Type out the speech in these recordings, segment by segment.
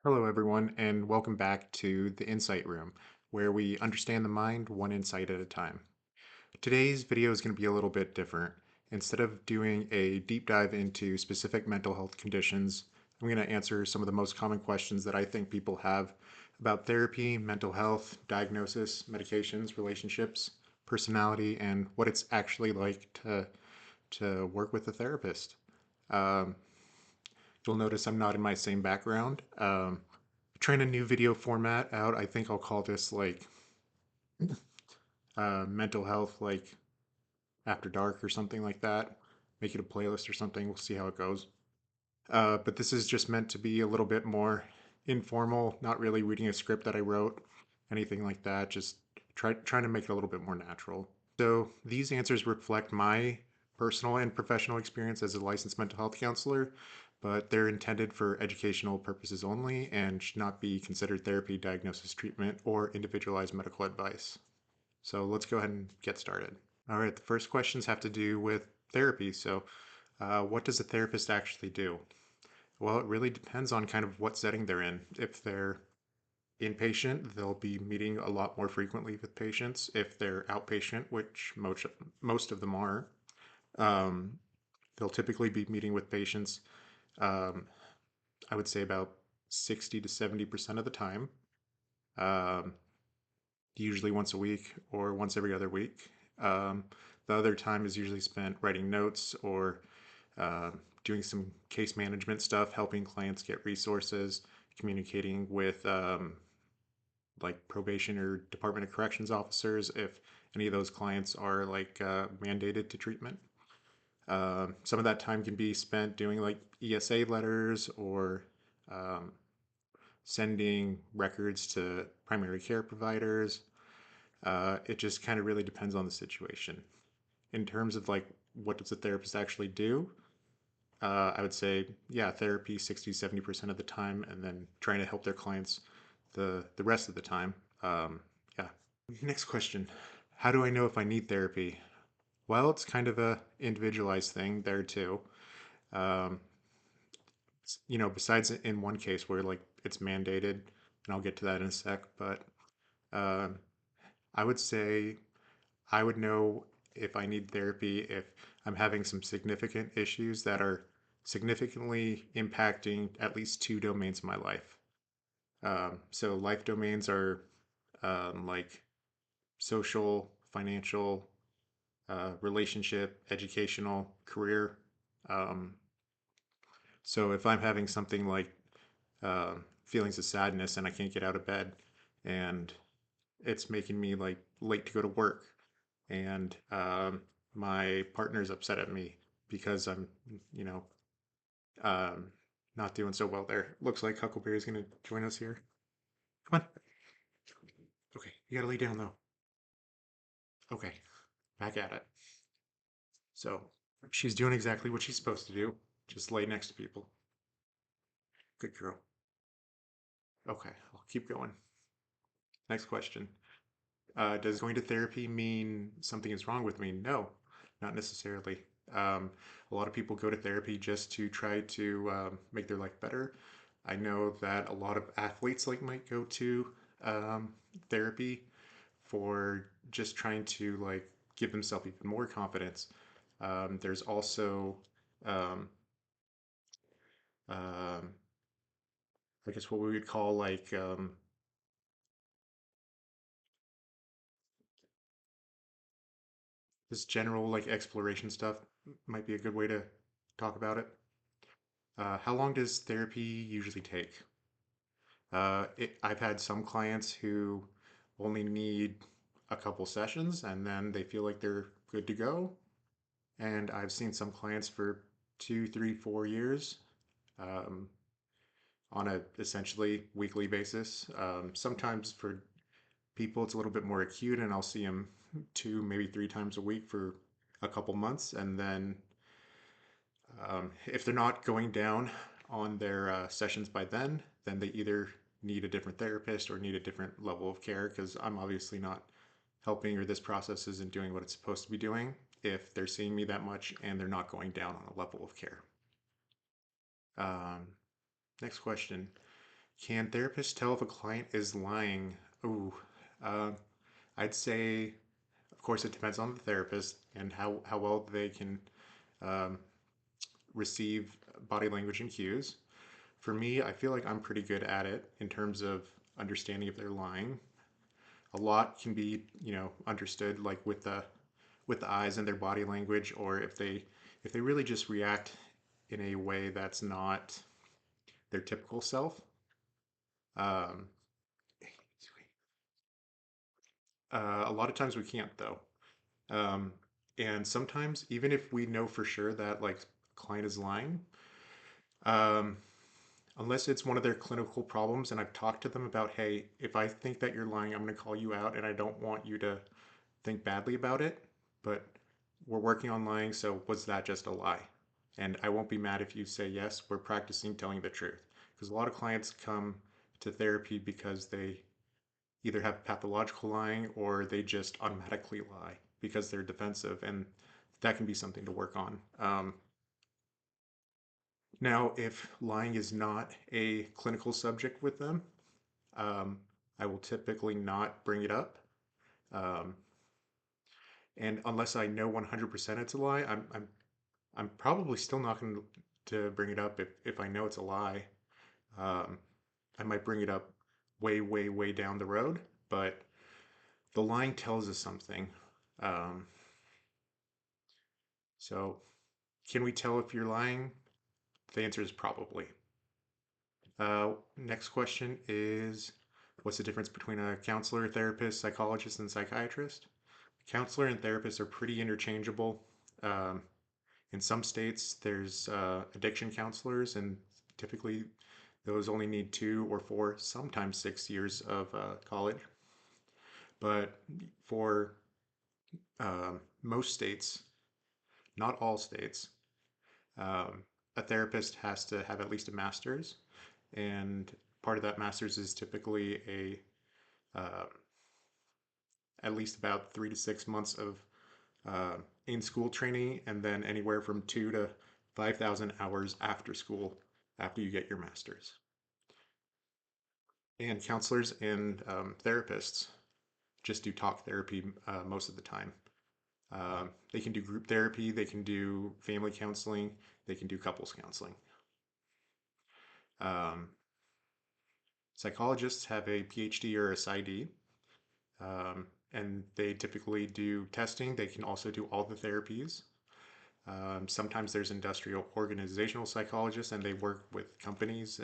Hello, everyone, and welcome back to the Insight Room, where we understand the mind one insight at a time. Today's video is going to be a little bit different. Instead of doing a deep dive into specific mental health conditions, I'm going to answer some of the most common questions that I think people have about therapy, mental health, diagnosis, medications, relationships, personality, and what it's actually like to work with a therapist. Um, you'll notice I'm not in my same background. Trying a new video format out. I think I'll call this like mental health, like after dark or something like that. Make it a playlist or something. We'll see how it goes. But this is just meant to be a little bit more informal, not really reading a script that I wrote, anything like that. Just trying to make it a little bit more natural. So these answers reflect my personal and professional experience as a licensed mental health counselor, but they're intended for educational purposes only and should not be considered therapy, diagnosis, treatment, or individualized medical advice. So let's go ahead and get started. All right, the first questions have to do with therapy. So, what does a therapist actually do? Well, it really depends on kind of what setting they're in. If they're inpatient, they'll be meeting a lot more frequently with patients. If they're outpatient, which most of them are, um, they'll typically be meeting with patients, um, I would say about 60 to 70% of the time, um, usually once a week or once every other week. Um, the other time is usually spent writing notes or uh, doing some case management stuff, helping clients get resources, communicating with like probation or Department of Corrections officers if any of those clients are like mandated to treatment. Some of that time can be spent doing like ESA letters or um, sending records to primary care providers. It just kind of really depends on the situation. In terms of like what does a therapist actually do, I would say, yeah, therapy 60-70% of the time, and then trying to help their clients the rest of the time. Yeah. Next question. How do I know if I need therapy? Well, it's kind of a individualized thing there too. Um, besides in one case where like it's mandated, and I'll get to that in a sec, but um, I would say I would know if I need therapy if I'm having some significant issues that are significantly impacting at least two domains of my life. So life domains are like social, financial, relationship, educational, career. Um, so if I'm having something like feelings of sadness and I can't get out of bed and it's making me like late to go to work and my partner's upset at me because I'm, you know, um, not doing so well there. Looks like Huckleberry's gonna join us here. Come on. Okay, you gotta lay down though. Okay, back at it. So she's doing exactly what she's supposed to do. Just lay next to people. Good girl. Okay, I'll keep going. Next question. Does going to therapy mean something is wrong with me? No, not necessarily. Um, a lot of people go to therapy just to try to make their life better. I know that a lot of athletes like might go to therapy for just trying to like give themselves even more confidence. There's also um, um, I guess what we would call like this general like exploration stuff might be a good way to talk about it. How long does therapy usually take? I've had some clients who only need a couple sessions and then they feel like they're good to go. And I've seen some clients for 2, 3, 4 years um, on a essentially weekly basis. Sometimes for people it's a little bit more acute and I'll see them 2, maybe 3 times a week for a couple months. And then if they're not going down on their sessions by then they either need a different therapist or need a different level of care because I'm obviously not helping or this process isn't doing what it's supposed to be doing if they're seeing me that much and they're not going down on a level of care. Um, Next question. Can therapists tell if a client is lying? Ooh, uh, I'd say, of course, it depends on the therapist and how well they can um, receive body language and cues. For me, I feel like I'm pretty good at it in terms of understanding if they're lying. A lot can be, understood like with the eyes and their body language, or if they really just react in a way that's not their typical self. Um, a lot of times we can't though. Um, and sometimes, even if we know for sure that like a client is lying, um, unless it's one of their clinical problems, and I've talked to them about, hey, if I think that you're lying, I'm going to call you out, and I don't want you to think badly about it, but we're working on lying, so was that just a lie? And I won't be mad if you say yes, we're practicing telling the truth. Because a lot of clients come to therapy because they either have pathological lying or they just automatically lie because they're defensive, and that can be something to work on. Now, if lying is not a clinical subject with them, um, I will typically not bring it up. Um, and unless I know 100% it's a lie, I'm probably still not going to bring it up if I know it's a lie. Um, I might bring it up way, way, way down the road, but the lying tells us something. Um, so, can we tell if you're lying? The answer is probably. Next question is, what's the difference between a counselor, therapist, psychologist, and psychiatrist? Counselor and therapist are pretty interchangeable. Um, in some states, there's addiction counselors, and typically those only need 2 or 4, sometimes 6 years of college. But for most states, not all states, um, a therapist has to have at least a master's, and part of that master's is typically a at least about 3 to 6 months of uh, in school training, and then anywhere from 2 to 5,000 hours after school after you get your master's. And counselors and therapists just do talk therapy most of the time. They can do group therapy, they can do family counseling, they can do couples counseling. Um, Psychologists have a PhD or a PsyD, and they typically do testing. They can also do all the therapies. Sometimes there's industrial organizational psychologists, and they work with companies,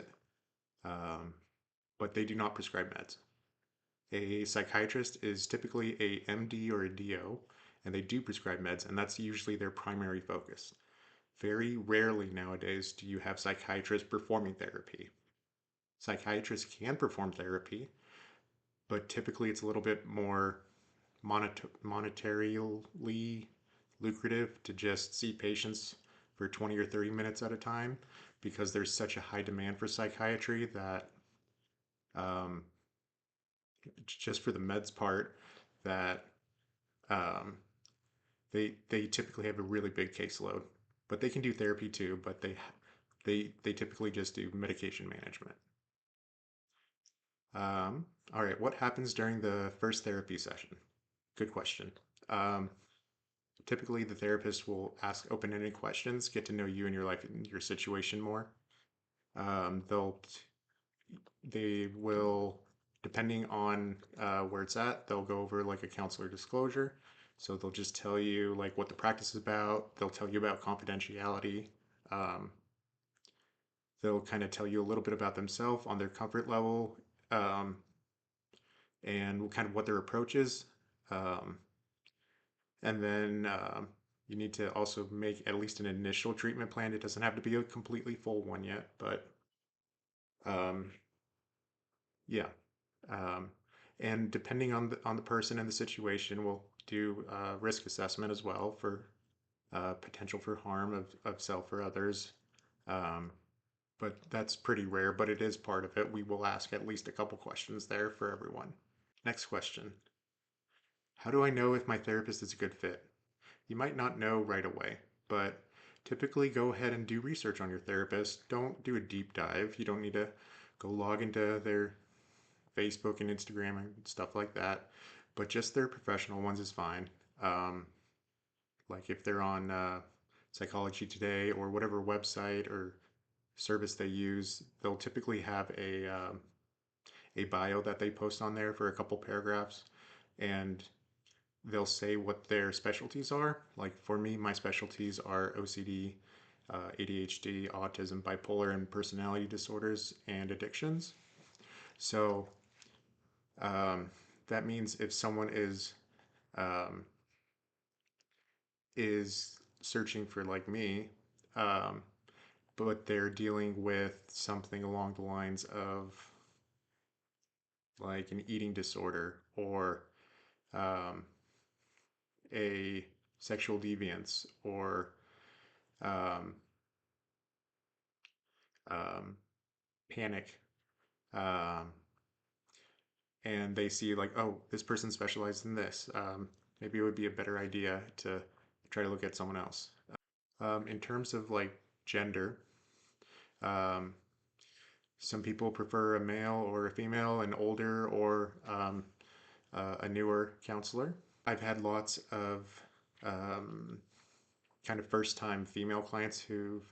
um, but they do not prescribe meds. A psychiatrist is typically a MD or a DO, and they do prescribe meds, and that's usually their primary focus. Very rarely nowadays do you have psychiatrists performing therapy. Psychiatrists can perform therapy, but typically it's a little bit more monetarily lucrative to just see patients for 20 or 30 minutes at a time because there's such a high demand for psychiatry that um, just for the meds part that um, they typically have a really big caseload, but they can do therapy too, but they typically just do medication management. All right, what happens during the first therapy session? Good question. Um, Typically, the therapist will ask open-ended questions, get to know you and your life and your situation more. Um, they'll they will, depending on where it's at, they'll go over like a counselor disclosure. So they'll just tell you like what the practice is about. They'll tell you about confidentiality. Um, they'll kind of tell you a little bit about themselves on their comfort level, um, and kind of what their approach is. Um, and then you need to also make at least an initial treatment plan. It doesn't have to be a completely full one yet, but um, yeah. Um, and depending on the person and the situation, we'll do risk assessment as well for potential for harm of self or others. Um, but that's pretty rare, but it is part of it. We will ask at least a couple questions there for everyone. Next question. How do I know if my therapist is a good fit? You might not know right away, but typically go ahead and do research on your therapist. Don't do a deep dive. You don't need to Go log into their Facebook and Instagram and stuff like that. But just their professional ones is fine. Um, like if they're on Psychology Today or whatever website or service they use, they'll typically have a bio that they post on there for a couple paragraphs, and they'll say what their specialties are. Like for me, my specialties are OCD, ADHD, autism, bipolar, and personality disorders and addictions. So um, that means if someone um, is searching for like me, um, but they're dealing with something along the lines of like an eating disorder or um, a sexual deviance or um, um, panic, um, and they see like, oh, this person specialized in this. Maybe it would be a better idea to try to look at someone else. In terms of like gender, um, some people prefer a male or a female, an older or a newer counselor. I've had lots of um, kind of first time female clients who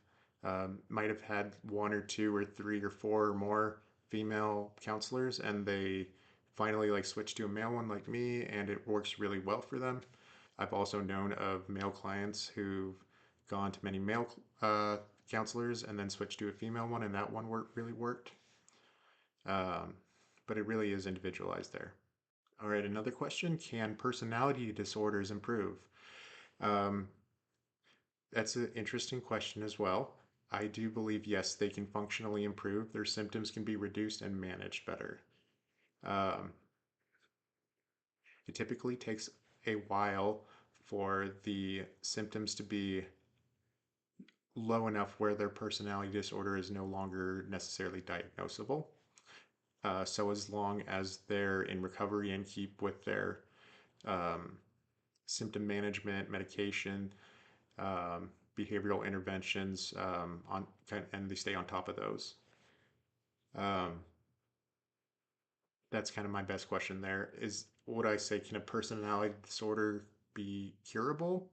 might have had one or two or three or four or more female counselors, and they finally like switched to a male one like me, and it works really well for them. I've also known of male clients who've gone to many male counselors and then switched to a female one, and that one really worked. Um, but it really is individualized there. All right, another question. Can personality disorders improve? Um, that's an interesting question as well. I do believe, yes, they can functionally improve. Their symptoms can be reduced and managed better. Um, it typically takes a while for the symptoms to be low enough where their personality disorder is no longer necessarily diagnosable. So as long as they're in recovery and keep with their um, symptom management, medication, behavioral interventions, and they stay on top of those. Um, that's kind of my best question there. Is would I say can a personality disorder be curable?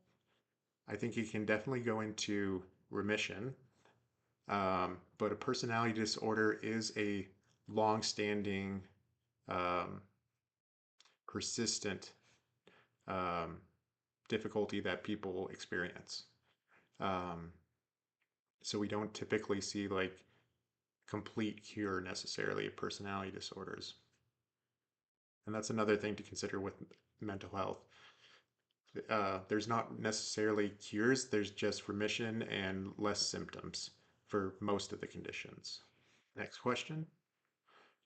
I think it can definitely go into remission, but a personality disorder is a long-standing, um, persistent um, difficulty that people experience. Um, so we don't typically see like complete cure necessarily of personality disorders. And that's another thing to consider with mental health. There's not necessarily cures, there's just remission and less symptoms for most of the conditions. Next question.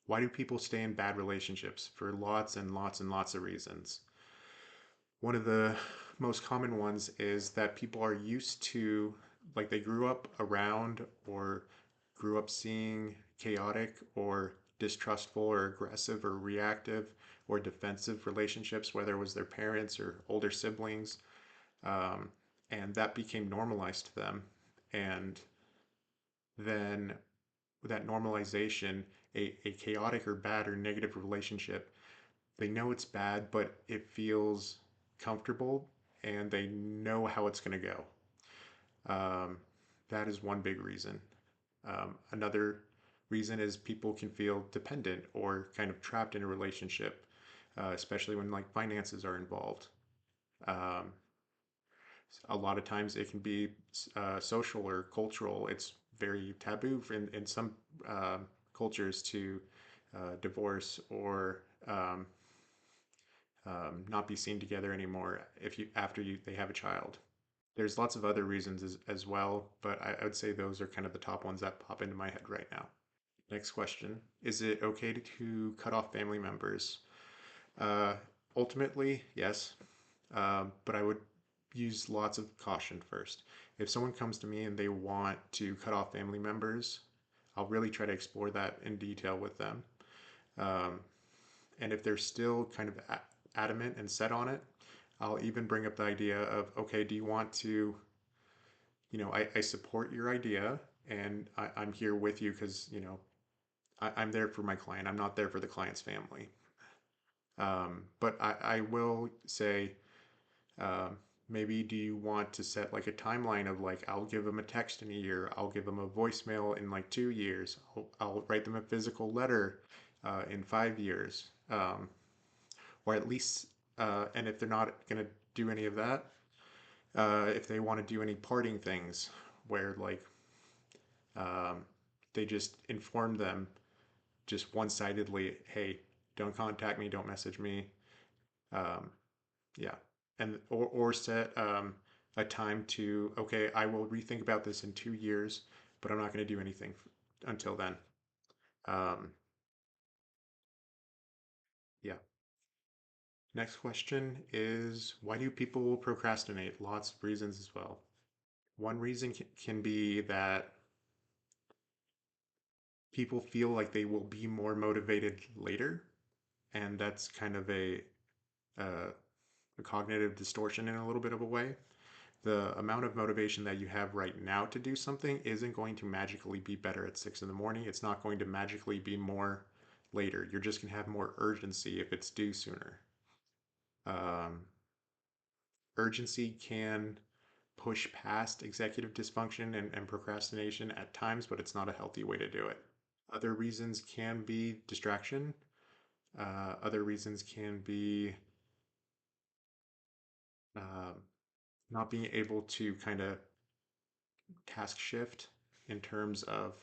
Why do people stay in bad relationships for lots and lots and lots of reasons? One of the most common ones is that people are used to, like, they grew up around or grew up seeing chaotic or distrustful or aggressive or reactive or defensive relationships, whether it was their parents or older siblings, um, and that became normalized to them. And then that normalization, a chaotic or bad or negative relationship, they know it's bad, but it feels comfortable and they know how it's going to go. Um, that is one big reason. Another reason is people can feel dependent or kind of trapped in a relationship, especially when like finances are involved. Um, a lot of times it can be social or cultural. It's very taboo in some cultures to divorce or not be seen together anymore if you after you they have a child. There's lots of other reasons as well, but I would say those are kind of the top ones that pop into my head right now. Next question. Is it okay to cut off family members? Uh, Ultimately, yes, but I would use lots of caution first. If someone comes to me and they want to cut off family members, I'll really try to explore that in detail with them. Um, and if they're still kind of adamant and set on it, I'll even bring up the idea of, okay, do you want to, I support your idea and I'm here with you because, I'm there for my client. I'm not there for the client's family. But I will say, um, maybe do you want to set like a timeline of like, I'll give them a text in a year, I'll give them a voicemail in like 2 years, I'll write them a physical letter in 5 years, or at least, and if they're not going to do any of that, if they want to do any parting things where like um, they just inform them just one-sidedly, hey, don't contact me, don't message me. Um, yeah, and or set a time to, okay, I will rethink about this in 2 years, but I'm not going to do anything until then. Um, yeah. Next question is, why do people procrastinate? Lots of reasons as well. One reason can be that people feel like they will be more motivated later, and that's kind of uh, a cognitive distortion in a little bit of a way. The amount of motivation that you have right now to do something isn't going to magically be better at 6 in the morning. It's not going to magically be more later. You're just going to have more urgency if it's due sooner. Um, Urgency can push past executive dysfunction and procrastination at times, but it's not a healthy way to do it. Other reasons can be distraction. Other reasons can be um, not being able to kind of task shift in terms of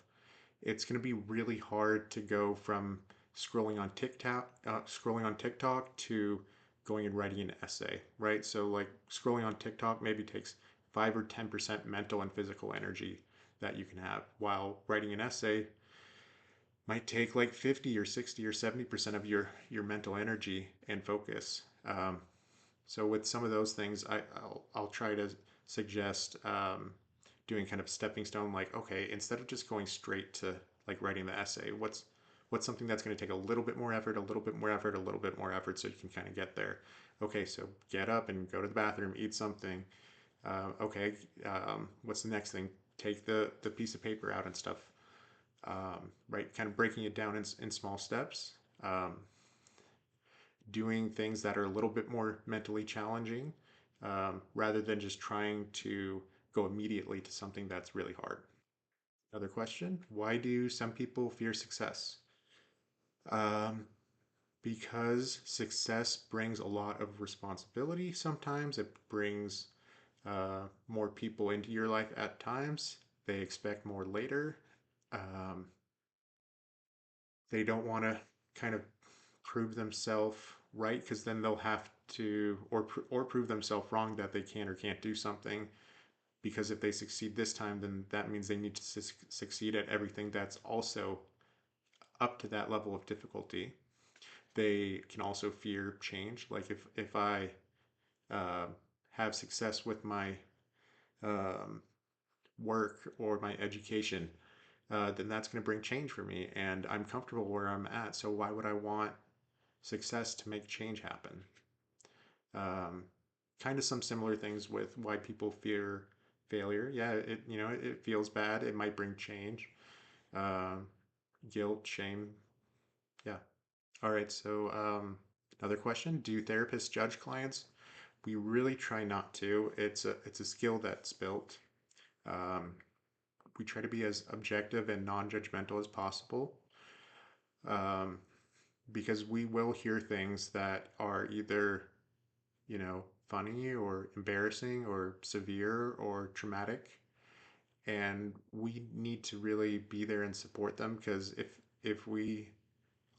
it's going to be really hard to go from scrolling on TikTok to going and writing an essay, right? So like scrolling on TikTok maybe takes 5 or 10% mental and physical energy that you can have, while writing an essay might take like 50 or 60 or 70% of your mental energy and focus. So with some of those things, I'll try to suggest doing kind of stepping stone, like, okay, instead of just going straight to like writing the essay, what's something that's going to take a little bit more effort, a little bit more effort, a little bit more effort, so you can kind of get there. Okay, so get up and go to the bathroom, eat something. Okay, what's the next thing? Take the piece of paper out and stuff. Right, kind of breaking it down in small steps. Um, Doing things that are a little bit more mentally challenging, rather than just trying to go immediately to something that's really hard. Another question, why do some people fear success? Um, because success brings a lot of responsibility sometimes. It brings more people into your life at times. They expect more later. Um, they don't want to kind of prove themselves right, because then they'll have to, or prove themselves wrong that they can or can't do something, because if they succeed this time, then that means they need to succeed at everything that's also up to that level of difficulty. They can also fear change, like if I uh, have success with my um, work or my education, then that's going to bring change for me, and I'm comfortable where I'm at, so why would I want success to make change happen? Um, Kind of some similar things with why people fear failure. Yeah, it feels bad. It might bring change, um, guilt, shame. Yeah. All right. So another question: do therapists judge clients? We really try not to. It's a skill that's built. Um, we try to be as objective and non-judgmental as possible, um, because we will hear things that are either funny or embarrassing or severe or traumatic. And we need to really be there and support them, because if we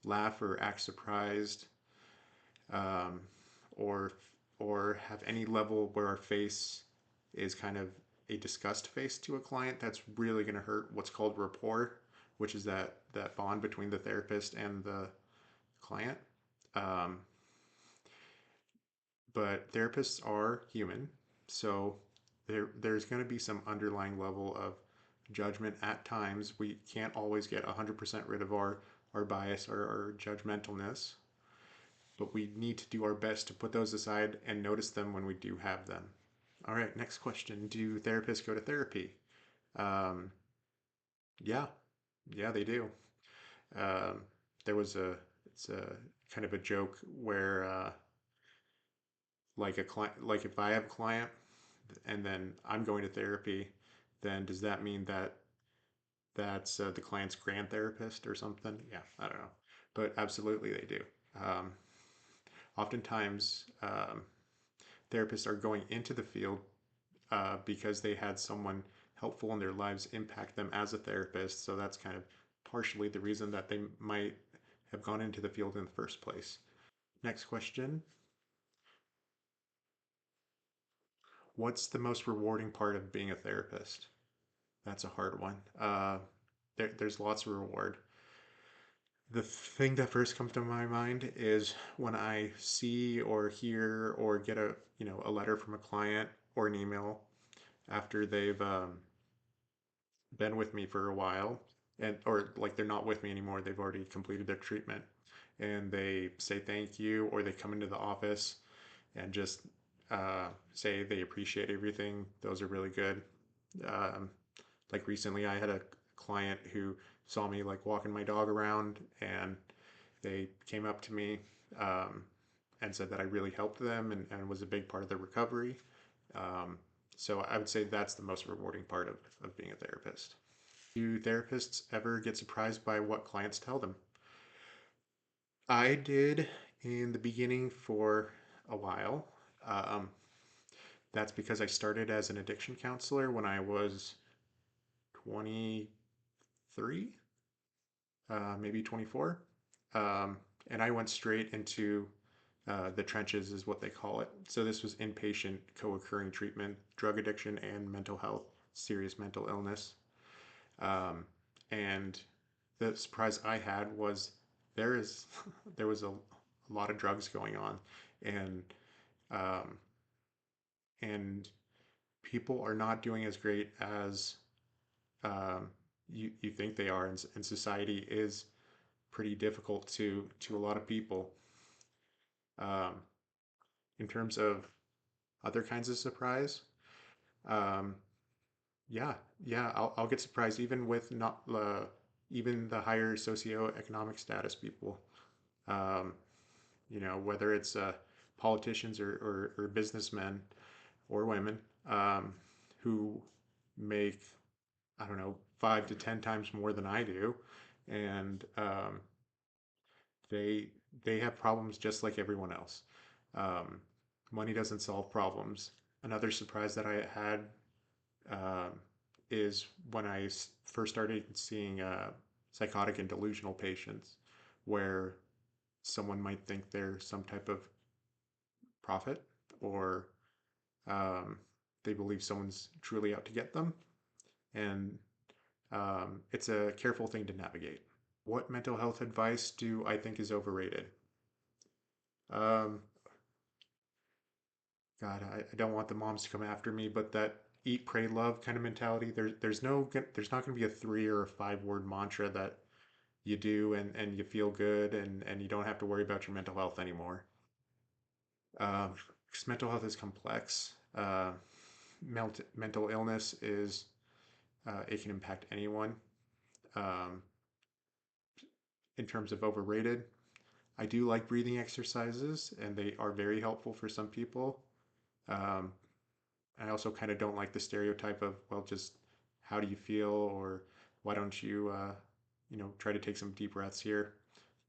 laugh or act surprised, um, or or have any level where our face is kind of a disgust face to a client, that's really going to hurt what's called rapport, which is that bond between the therapist and the client. Um, but therapists are human, so there's going to be some underlying level of judgment at times. We can't always get 100% rid of our bias or our judgmentalness, but we need to do our best to put those aside and notice them when we do have them. All right, next question. Do therapists go to therapy? Um, yeah, yeah, they do. Um, there was it's a kind of a joke where like a client, like if I have a client and then I'm going to therapy, then does that mean that that's the client's grand therapist or something? Yeah, I don't know, but absolutely they do. Um, Oftentimes, therapists are going into the field because they had someone helpful in their lives impact them as a therapist. So that's kind of partially the reason that they might have gone into the field in the first place. Next question. What's the most rewarding part of being a therapist? That's a hard one. There's lots of reward. The thing that first comes to my mind is when I see or hear or get a letter from a client or an email after they've been with me for a while, and or like they're not with me anymore, they've already completed their treatment, and they say thank you, or they come into the office and just say they appreciate everything. Those are really good. um, like recently I had a client who saw me like walking my dog around, and they came up to me um, and said that I really helped them, and was a big part of their recovery. um, so I would say that's the most rewarding part of being a therapist. Do therapists ever get surprised by what clients tell them? I did in the beginning for a while. Um, that's because I started as an addiction counselor when I was 23, maybe 24. Um, and I went straight into the trenches, is what they call it. So this was inpatient co occurring treatment, drug addiction, and mental health, serious mental illness. And the surprise I had was there is there was a lot of drugs going on, and um, and people are not doing as great as you think they are, and society is pretty difficult to a lot of people. Um, in terms of other kinds of surprise, um, yeah, yeah, I'll get surprised even with not even the higher socioeconomic status people. Um, whether it's politicians or businessmen or women who make, I don't know, 5 to 10 times more than I do, and they they have problems just like everyone else. Um, Money doesn't solve problems. Another surprise that I had um, is when I first started seeing psychotic and delusional patients, where someone might think they're some type of prophet, or um, they believe someone's truly out to get them. And it's a careful thing to navigate. What mental health advice do I think is overrated? Um, God, I don't want the moms to come after me, but that eat, pray, love kind of mentality. There's not going to be a 3 or a 5 word mantra that you do and you feel good and you don't have to worry about your mental health anymore. Because mental health is complex. Mental illness is it can impact anyone. Um, in terms of overrated, I do like breathing exercises, and they are very helpful for some people. Um, I also kind of don't like the stereotype of, well, just how do you feel, or why don't you, try to take some deep breaths here.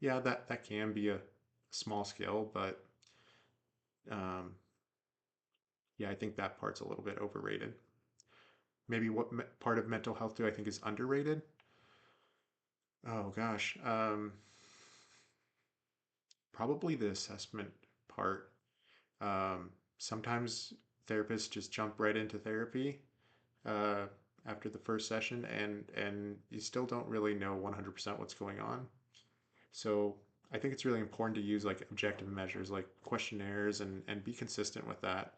Yeah, that can be a small skill, but um, yeah, I think that part's a little bit overrated. Maybe what part of mental health do I think is underrated? Oh gosh, probably the assessment part. Sometimes therapists just jump right into therapy uh, after the first session, and you still don't really know 100% what's going on. So I think it's really important to use like objective measures like questionnaires, and be consistent with that.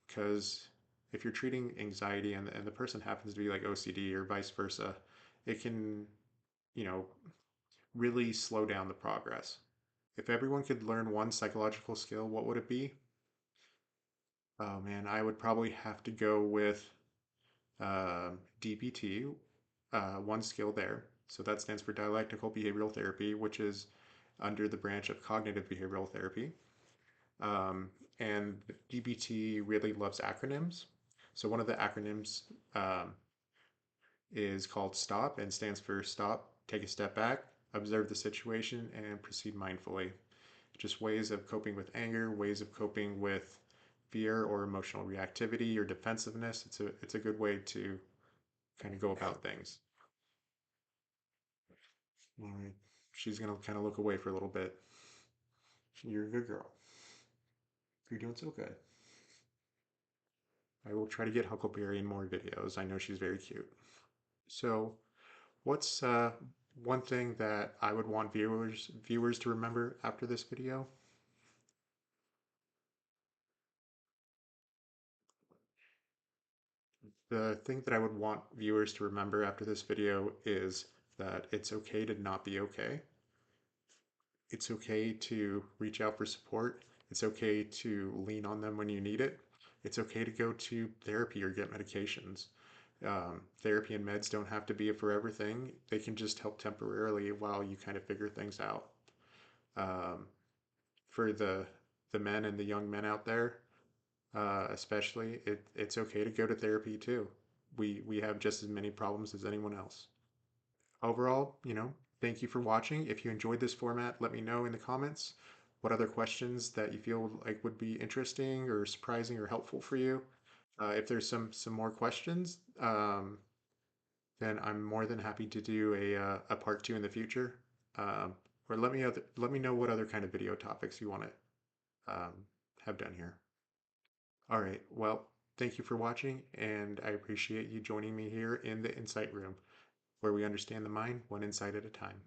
Because if you're treating anxiety and the person happens to be like OCD or vice versa, it can, you know, really slow down the progress. If everyone could learn one psychological skill, what would it be? Oh man, I would probably have to go with DBT, one skill there. So that stands for dialectical behavioral therapy, which is under the branch of cognitive behavioral therapy. And DBT really loves acronyms. So one of the acronyms is called STOP and stands for stop, take a step back, observe the situation, and proceed mindfully. Just ways of coping with anger, ways of coping with fear or emotional reactivity or defensiveness. It's a good way to kind of go about things. All right. She's gonna kind of look away for a little bit. You're a good girl. You're doing so good. I will try to get Huckleberry in more videos. I know she's very cute. So, what's one thing that I would want viewers to remember after this video? The thing that I would want viewers to remember after this video is that it's okay to not be okay. It's okay to reach out for support. It's okay to lean on them when you need it. It's okay to go to therapy or get medications. Therapy and meds don't have to be a forever thing. They can just help temporarily while you kind of figure things out. Um, for the men and the young men out there, especially, it's okay to go to therapy too. We have just as many problems as anyone else. Overall, thank you for watching. If you enjoyed this format, let me know in the comments what other questions that you feel like would be interesting or surprising or helpful for you. If there's some more questions, then I'm more than happy to do a part two in the future. Or let me know what other kind of video topics you want to have done here. All right. Well, thank you for watching, and I appreciate you joining me here in the Insight Room, where we understand the mind one insight at a time.